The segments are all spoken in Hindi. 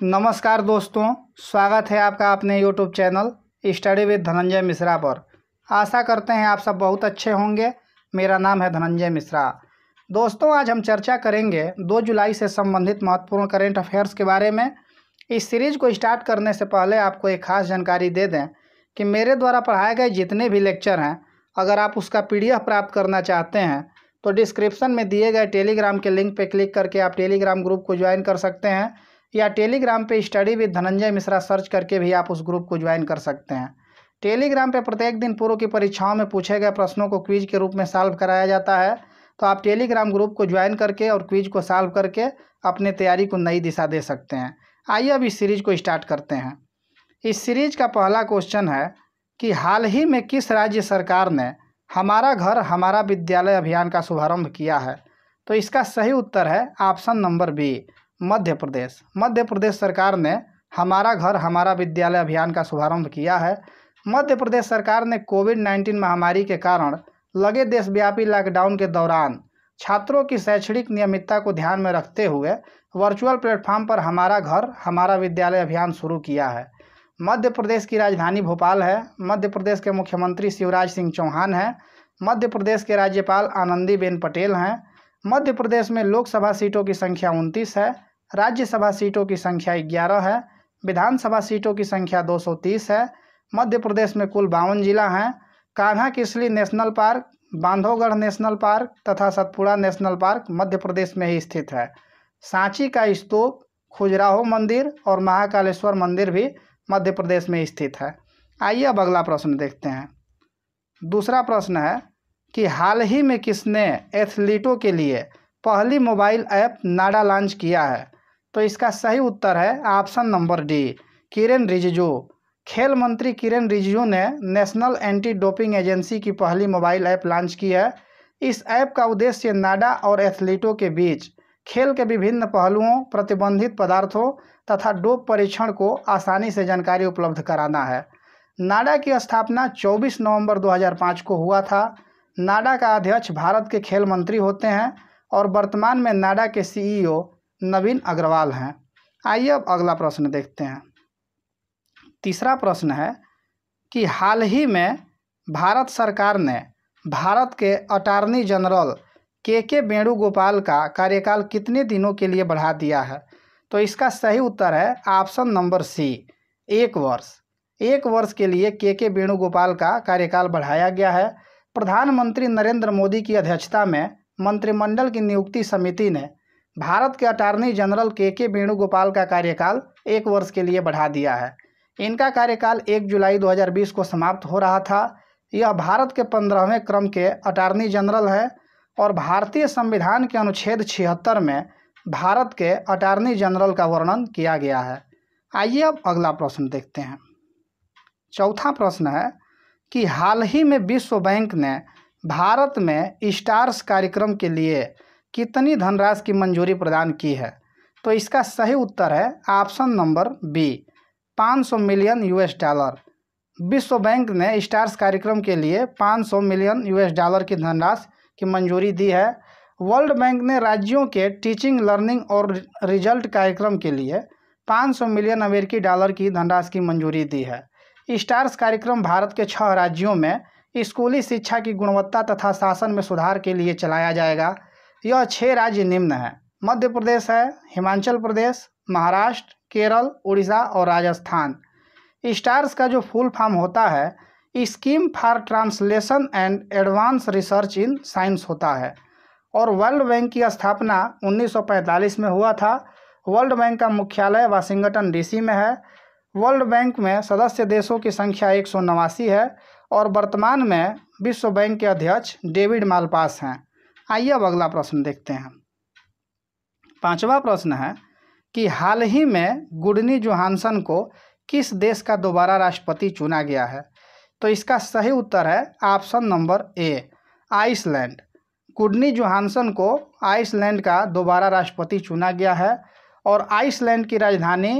नमस्कार दोस्तों, स्वागत है आपका अपने YouTube channel study with Dhananjay Mishra पर। आशा करते हैं आप सब बहुत अच्छे होंगे। मेरा नाम है धनंजय मिश्रा। दोस्तों, आज हम चर्चा करेंगे 2 जुलाई से संबंधित महत्वपूर्ण करेंट अफेयर्स के बारे में। इस सीरीज को स्टार्ट करने से पहले आपको एक खास जानकारी दे दें कि मेरे द्वारा पढ़ाए गए जितने भी लेक्चर हैं, अगर आप उसका PDF प्राप्त करना चाहते हैं तो डिस्क्रिप्शन में दिए गए टेलीग्राम के लिंक पर क्लिक करके आप टेलीग्राम ग्रुप को ज्वाइन कर सकते हैं, या टेलीग्राम पे study with Dhananjay Mishra search करके भी आप उस ग्रुप को ज्वाइन कर सकते हैं। टेलीग्राम पे प्रत्येक दिन पूर्व की परीक्षाओं में पूछे गए प्रश्नों को क्विज के रूप में सॉल्व कराया जाता है, तो आप टेलीग्राम ग्रुप को ज्वाइन करके और क्विज को सॉल्व करके अपने तैयारी को नई दिशा दे सकते हैं। आइए अब इस सीरीज को स्टार्ट करते हैं। इस सीरीज का पहला क्वेश्चन है कि हाल ही में किस राज्य सरकार ने हमारा घर हमारा विद्यालय अभियान का शुभारंभ किया है? तो इसका सही उत्तर है option number B, Madhya Pradesh. Madhya Pradesh सरकार ने हमारा घर हमारा विद्यालय अभियान का शुभारंभ किया है। मध्य प्रदेश सरकार ने कोविड-19 महामारी के कारण लगे देशव्यापी लॉकडाउन के दौरान छात्रों की शैक्षणिक नियमितता को ध्यान में रखते हुए वर्चुअल प्लेटफॉर्म पर हमारा घर हमारा विद्यालय अभियान शुरू किया है। मध्य प्रदेश की राजधानी भोपाल है। मध्य प्रदेश के मुख्यमंत्री शिवराज सिंह चौहान हैं। मध्य प्रदेश के राज्यपाल आनंदीबेन पटेल हैं। मध्य प्रदेश में लोकसभा सीटों की संख्या 29 है, राज्यसभा सीटों की संख्या 11 है, विधानसभा सीटों की संख्या 230 है। मध्य प्रदेश में कुल 52 जिला हैं। Kanha Kisli national park, Bandhavgarh national park तथा सतपुड़ा नेशनल पार्क मध्य प्रदेश में ही स्थित है। सांची का स्तूप, खजुराहो मंदिर और महाकालेश्वर मंदिर भी मध्य प्रदेश में स्थित है। आइए अब अगला प्रश्न देखते हैं। दूसरा प्रश्न है कि हाल ही में किसने एथलीटों के लिए पहली मोबाइल ऐप नाडा लॉन्च किया है? तो इसका सही उत्तर है option number D, Kiren Rijiju. खेल मंत्री किरेन रिजिजू ने नेशनल एंटी डोपिंग एजेंसी की पहली मोबाइल ऐप लॉन्च की है। इस ऐप का उद्देश्य नाडा और एथलीटों के बीच खेल के विभिन्न पहलुओं, प्रतिबंधित पदार्थों तथा डोप परीक्षण को आसानी से जानकारी उपलब्ध कराना है। नाडा की स्थापना 24 नवंबर 2005 को हुआ था। नाडा का अध्यक्ष भारत के खेल मंत्री होते हैं और वर्तमान में नाडा के CEO नवीन अग्रवाल हैं। आइए अब अगला प्रश्न देखते हैं। तीसरा प्रश्न है कि हाल ही में भारत सरकार ने भारत के अटॉर्नी जनरल के वेणुगोपाल का कार्यकाल कितने दिनों के लिए बढ़ा दिया है? तो इसका सही उत्तर है ऑप्शन नंबर सी, 1 वर्ष। 1 वर्ष के लिए के वेणुगोपाल का कार्यकाल बढ़ाया गया है। प्रधानमंत्री नरेंद्र मोदी की अध्यक्षता में मंत्रिमंडल की नियुक्ति समिति ने भारत के अटॉर्नी जनरल के वेणुगोपाल का कार्यकाल 1 वर्ष के लिए बढ़ा दिया है। इनका कार्यकाल 1 जुलाई 2020 को समाप्त हो रहा था। यह भारत के 15वें क्रम के अटॉर्नी जनरल है और भारतीय संविधान के अनुच्छेद 76 में भारत के अटॉर्नी जनरल का वर्णन किया गया है। आइए अब अगला प्रश्न देखते हैं। चौथा प्रश्न है कि हाल ही में विश्व बैंक ने भारत में स्टार्स कार्यक्रम के लिए कितनी धनराशि की मंजूरी प्रदान की है? तो इसका सही उत्तर है ऑप्शन नंबर बी, 500 मिलियन $। विश्व बैंक ने स्टार्स कार्यक्रम के लिए 500 मिलियन $की धनराशि की मंजूरी दी है। वर्ल्ड बैंक ने राज्यों के टीचिंग, लर्निंग और रिजल्ट कार्यक्रम के लिए 500 मिलियन $, की धनराशि की मंजूरी दी है। स्टार्स कार्यक्रम भारत के 6 राज्यों में स्कूली शिक्षा की गुणवत्ता तथा शासन में सुधार के लिए चलाया जाएगा। यह 6 राज्य निम्न हैं: मध्य प्रदेश है, हिमाचल प्रदेश, महाराष्ट्र, केरल, उड़ीसा और राजस्थान। स्टार्स का जो फुल फॉर्म होता है scheme for translation and advance research in science होता है और वर्ल्ड बैंक की स्थापना 1945 में हुआ था। वर्ल्ड बैंक का मुख्यालय वाशिंगटन DC में है। वर्ल्ड बैंक में सदस्य देशों की संख्या 189 है और वर्तमान में विश्व बैंक के अध्यक्ष डेविड मालपास हैं। आइए अब अगला प्रश्न देखते हैं। 5वां प्रश्न है कि हाल ही में गुडनी जोहानसन को किस देश का दोबारा राष्ट्रपति चुना गया है? तो इसका सही उत्तर है option number A, Iceland. Gudni Johannesson को आइसलैंड का दोबारा राष्ट्रपति चुना गया है और आइसलैंड की राजधानी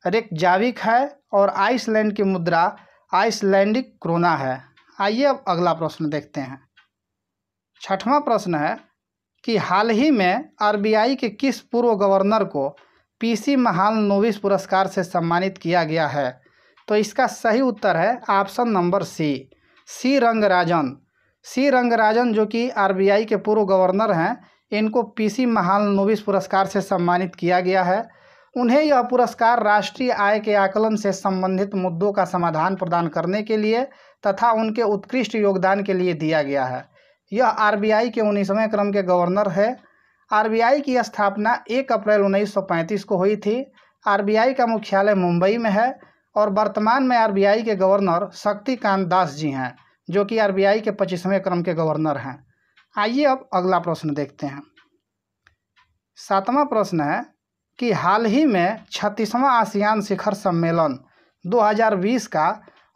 रेकजाविक है और आइसलैंड की मुद्रा आइसलैंडिक क्रोना है। आइए अब अगला प्रश्न देखते हैं। 6वां प्रश्न है कि हाल ही में RBI के किस पूर्व गवर्नर को पीसी महालनोबिस पुरस्कार से सम्मानित किया गया है? तो इसका सही उत्तर है ऑप्शन नंबर सी रंगराजन। सी रंगराजन जो कि आरबीआई के पूर्व गवर्नर हैं, इनको पीसी महालनोबिस पुरस्कार से सम्मानित किया गया है। उन्हें यह पुरस्कार राष्ट्रीय आय के आकलन से संबंधित मुद्दों का समाधान प्रदान करने के लिए तथा उनके उत्कृष्ट योगदान के लिए दिया गया है। यह आरबीआई के 19वें क्रम के गवर्नर है। आरबीआई की स्थापना 1 अप्रैल 1935 को हुई थी। आरबीआई का मुख्यालय मुंबई में है और वर्तमान में आरबीआई के गवर्नर शक्तिकांत दास जी हैं, जो कि आरबीआई के 25वें क्रम के गवर्नर हैं। आइए अब अगला प्रश्न देखते हैं। 7वां प्रश्न है कि हाल ही में 36वां आसियान शिखर सम्मेलन 2020 का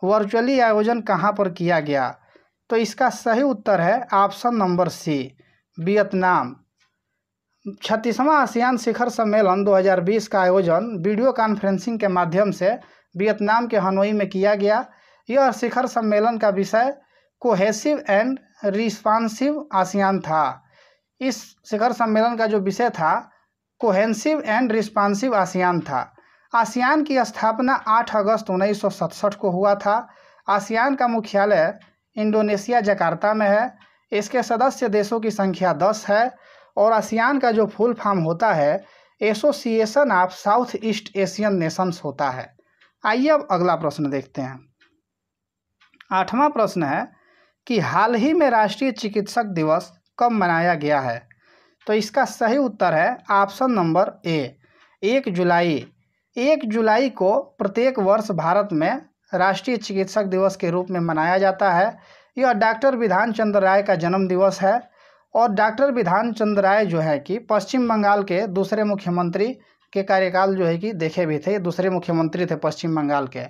वर्चुअली आयोजन कहां पर किया गया? तो इसका सही उत्तर है ऑप्शन नंबर सी वियतनाम। 36वां आसियान शिखर सम्मेलन 2020 का आयोजन वीडियो कॉन्फ्रेंसिंग के माध्यम से वियतनाम के हनोई में किया गया। यह शिखर सम्मेलन का विषय कोहेसिव एंड रिस्पॉन्सिव आसियान था। इस शिखर सम्मेलन का जो विषय था कोहेसिव एंड रिस्पॉन्सिव आसियान था। आसियान की स्थापना 8 अगस्त 1967 को हुआ था। आसियान का मुख्यालय इंडोनेशिया जकार्ता में है। इसके सदस्य देशों की संख्या 10 है और आसियान का जो फुल फॉर्म होता है association of south east Asian Nations होता है। आइए अब अगला प्रश्न देखते हैं। 8वां प्रश्न है कि हाल ही में राष्ट्रीय चिकित्सक दिवस कब मनाया गया है? तो इसका सही उत्तर है ऑप्शन नंबर ए 1 जुलाई। 1 जुलाई को प्रत्येक वर्ष भारत में राष्ट्रीय चिकित्सक दिवस के रूप में मनाया जाता है। यह डॉक्टर बिधान चंद्र राय का जन्म दिवस है और डॉक्टर बिधान चंद्र राय जो है कि पश्चिम बंगाल के दूसरे मुख्यमंत्री के कार्यकाल जो है कि देखे भी थे, दूसरे मुख्यमंत्री थे पश्चिम बंगाल के।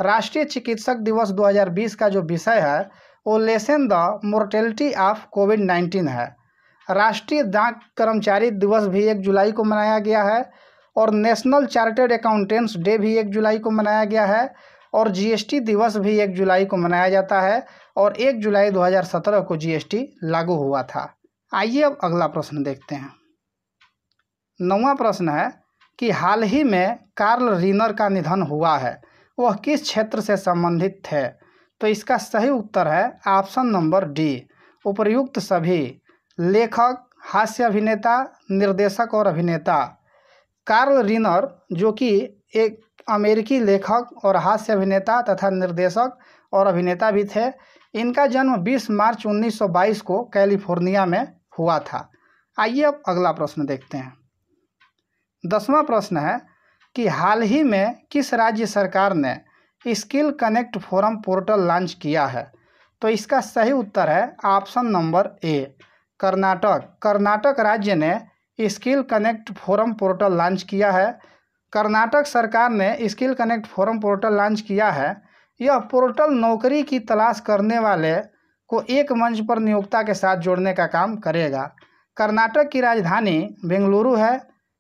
राष्ट्रीय चिकित्सक दिवस 2020 का जो विषय है वो लेसन द मोर्टेलिटी ऑफ कोविड-19 है। राष्ट्रीय डाक कर्मचारी दिवस भी 1 जुलाई को मनाया गया है और नेशनल चार्टर्ड अकाउंटेंट्स डे भी 1 जुलाई को मनाया गया है और जीएसटी दिवस भी 1 जुलाई को मनाया जाता है और 1 जुलाई 2017 को जीएसटी लागू हुआ था। आइए अब अगला प्रश्न देखते हैं। 9वां प्रश्न है कि हाल ही में कार्ल रीनर का निधन हुआ है, वह किस क्षेत्र से संबंधित थे? तो इसका सही उत्तर है ऑप्शन नंबर डी उपर्युक्त सभी। लेखक, हास्य अभिनेता, निर्देशक और अभिनेता। कार्ल रीनर जो कि एक अमेरिकी लेखक और हास्य अभिनेता तथा निर्देशक और अभिनेता भी थे। इनका जन्म 20 मार्च 1922 को कैलिफोर्निया में हुआ था। आइए अब अगला प्रश्न देखते हैं। 10वां प्रश्न है कि हाल ही में किस राज्य सरकार ने skill connect forum portal launch किया है? तो इसका सही उत्तर है ऑप्शन नंबर ए कर्नाटक। कर्नाटक राज्य ने skill connect forum portal launch किया है। कर्नाटक सरकार ने skill connect forum portal launch किया है। यह पोर्टल नौकरी की तलाश करने वाले को एक मंच पर नियोक्ता के साथ जोड़ने का काम करेगा। कर्नाटक की राजधानी बेंगलुरु है।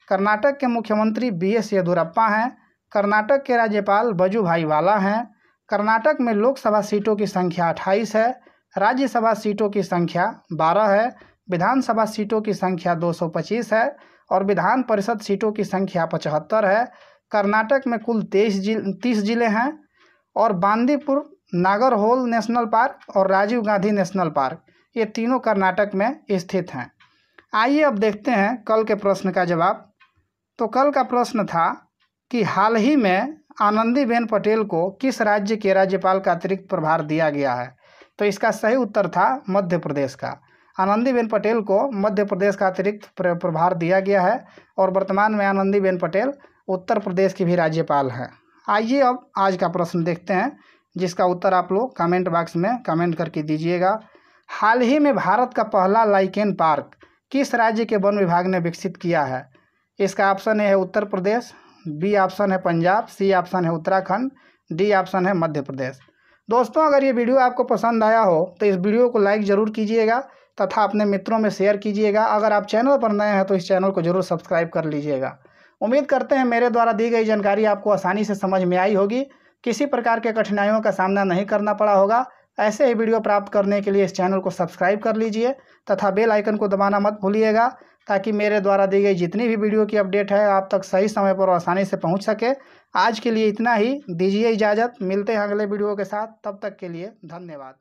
कर्नाटक के मुख्यमंत्री BS येदियुरप्पा हैं। कर्नाटक के राज्यपाल वजुभाई वाला हैं। कर्नाटक में लोकसभा सीटों की संख्या 28 है। राज्यसभा सीटों की संख्या 12 है। विधानसभा सीटों की संख्या 225 है और विधान परिषद सीटों की संख्या 75 है। कर्नाटक में कुल 30 जिले हैं और बांदीपुर, नागरहोल नेशनल पार्क और राजीव गांधी नेशनल पार्क, ये तीनों कर्नाटक में स्थित हैं। आइए अब देखते हैं कल के प्रश्न का जवाब। तो कल का प्रश्न था कि हाल ही में आनंदीबेन पटेल को किस राज्य के राज्यपाल का अतिरिक्त प्रभार दिया गया है? तो इसका सही उत्तर था मध्य प्रदेश का। आनंदीबेन पटेल को मध्य प्रदेश का अतिरिक्त प्रभार दिया गया है और वर्तमान में आनंदीबेन पटेल उत्तर प्रदेश की भी राज्यपाल हैं। आइए अब आज का प्रश्न देखते हैं, जिसका उत्तर आप लोग कमेंट बॉक्स में कमेंट करके दीजिएगा। हाल ही में भारत का पहला लाइकेन पार्क किस राज्य के वन विभाग ने विकसित किया है? इसका ऑप्शन ए है उत्तर प्रदेश, बी ऑप्शन है पंजाब, सी ऑप्शन है उत्तराखंड, डी ऑप्शन है मध्य प्रदेश। दोस्तों, अगर ये वीडियो आपको पसंद आया हो तो इस वीडियो को लाइक ज़रूर कीजिएगा तथा अपने मित्रों में शेयर कीजिएगा। अगर आप चैनल पर नए हैं तो इस चैनल को जरूर सब्सक्राइब कर लीजिएगा। उम्मीद करते हैं मेरे द्वारा दी गई जानकारी आपको आसानी से समझ में आई होगी, किसी प्रकार के कठिनाइयों का सामना नहीं करना पड़ा होगा। ऐसे ही वीडियो प्राप्त करने के लिए इस चैनल को सब्सक्राइब कर लीजिए तथा बेल आइकन को दबाना मत भूलिएगा ताकि मेरे द्वारा दी गई जितनी भी वीडियो की अपडेट है आप तक सही समय पर आसानी से पहुंच सके। आज के लिए इतना ही, दीजिए इजाज़त। मिलते हैं अगले वीडियो के साथ, तब तक के लिए धन्यवाद।